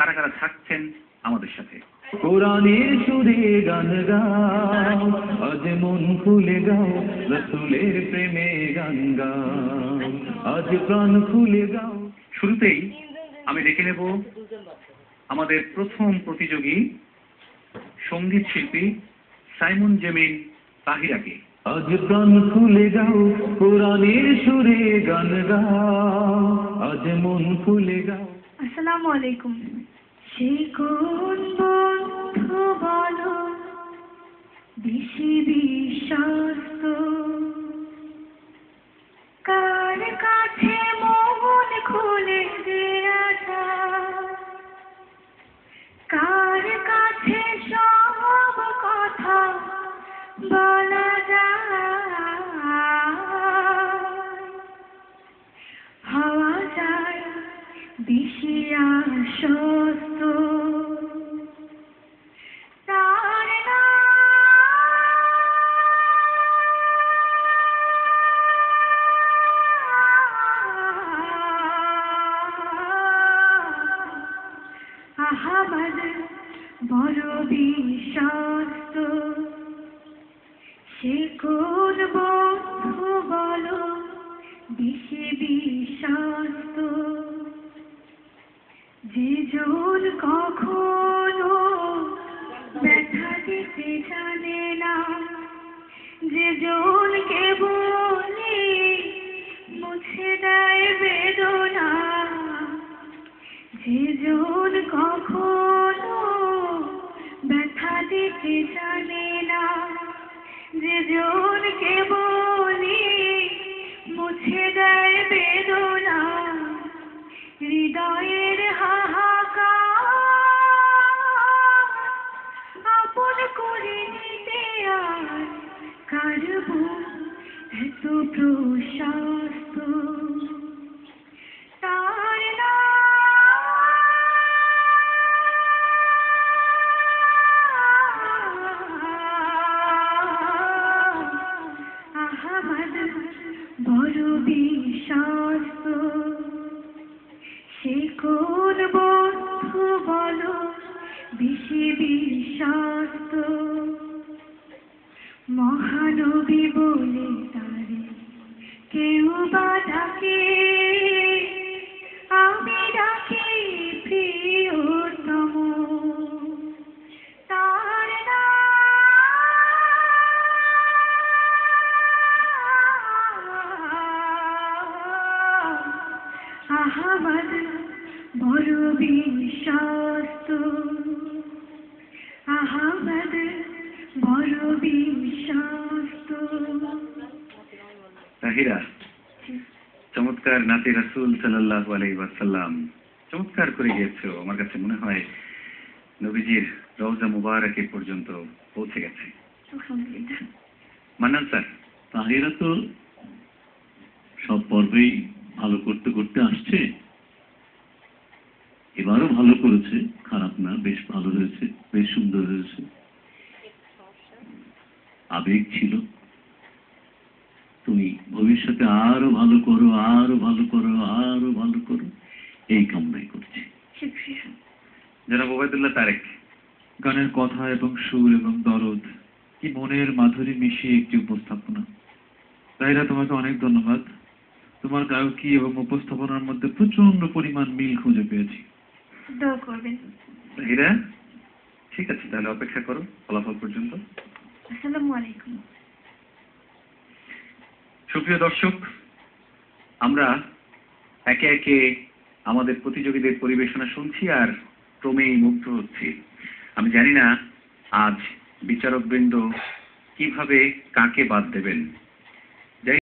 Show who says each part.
Speaker 1: কারা কারা থাকছেন আমাদের সাথে।
Speaker 2: কোরআনের সুরে গান গাও, আজ মন খুলে গাও, রাসূলের প্রেমে গান গাও, আজ প্রাণ খুলে গাও।
Speaker 1: শুরুতেই আমি দেখে নেব আমাদের প্রথম প্রতিযোগী সঙ্গীত শিল্পী সাইমন জেমিন তাহিরাকে।
Speaker 2: আজ প্রাণ খুলে গাও, কোরআনের সুরে গান গাও, আজ মন খুলে গাও।
Speaker 3: আসসালামু আলাইকুম। সে কোন বন্ধু বলো বেশি বিশ্বস্ত, কার কাছে মন খুলে দেয়া যায়, কার কাছে সব কথা বলা যায়, হওয়া যায় বেশি আশ্বস্ত। তার আহামদ বড় বিশ্বস্ত। সে কোন বন্ধু বলো বেশি বিশ্বস্ত, যে জন কখনো ব্যথা দিতে জানে না, যে জনকে বলি মুছে দেয় বেদনা, যে জন কখনো ব্যথা দিতে জানে না, যে জনকে বলি মুছে দেয় বেদনা, হৃদয়ের হাহাকার আপন করে নিতে আর কারব এত প্রশস্ত। তার আহামদ বড় বিশ্বস্ত। সে কোন বন্ধু বলো বেশি বিশ্বস্ত, মহানবী বলে তারে কেউ বা ডাকে, আমি ডাকি প্রিয়তম। তার আহামদ বড় বিশ্বস্ত, আহামদ বড় বিশ্বস্ত।
Speaker 1: তাহিরা, চমৎকার নাতে রাসূল সাল্লাল্লাহু আলাইহি ওয়াসাল্লাম, চমৎকার করে গিয়েছো। আমার কাছে মনে হয় নবীজির রওজা মুবারকে পর্যন্ত পৌঁছে গেছে।
Speaker 3: আলহামদুলিল্লাহ।
Speaker 1: মান্নান স্যার।
Speaker 4: তাহিরা তো সব পর্বেই ভালো করতে করতে আসছে, এবারও ভালো করেছে, খারাপ না, বেশ ভালো হয়েছে, বেশ সুন্দর হয়েছে। আবেগ ছিল, তুমি ভবিষ্যতে আরো ভালো করো, আরো ভালো করো, আরো ভালো করো, এই কামনাই করছি।
Speaker 1: জনাব ওবায়দুল্লাহ তারেক।
Speaker 5: গানের কথা এবং সুর এবং দরদ, কি মনের মাধুরী মিশিয়ে একটি উপস্থাপনা। তাইরা, তোমাকে অনেক ধন্যবাদ। তোমার গায়কী এবং উপস্থাপনার মধ্যে প্রচন্ড পরিমাণ মিল খুঁজে পেয়েছি।
Speaker 3: দোয়া করবেন।
Speaker 1: তাহিরা, ঠিক আছে, তাহলে অপেক্ষা করো ফলাফল পর্যন্ত।
Speaker 3: আসসালামু আলাইকুম।
Speaker 1: সুপ্রিয় দর্শক, আমরা একে একে আমাদের প্রতিযোগীদের পরিবেশনা শুনছি আর ক্রমেই মুগ্ধ হচ্ছি। আমি জানি না আজ বিচারকবৃন্দ কিভাবে কাকে বাদ দেবেন।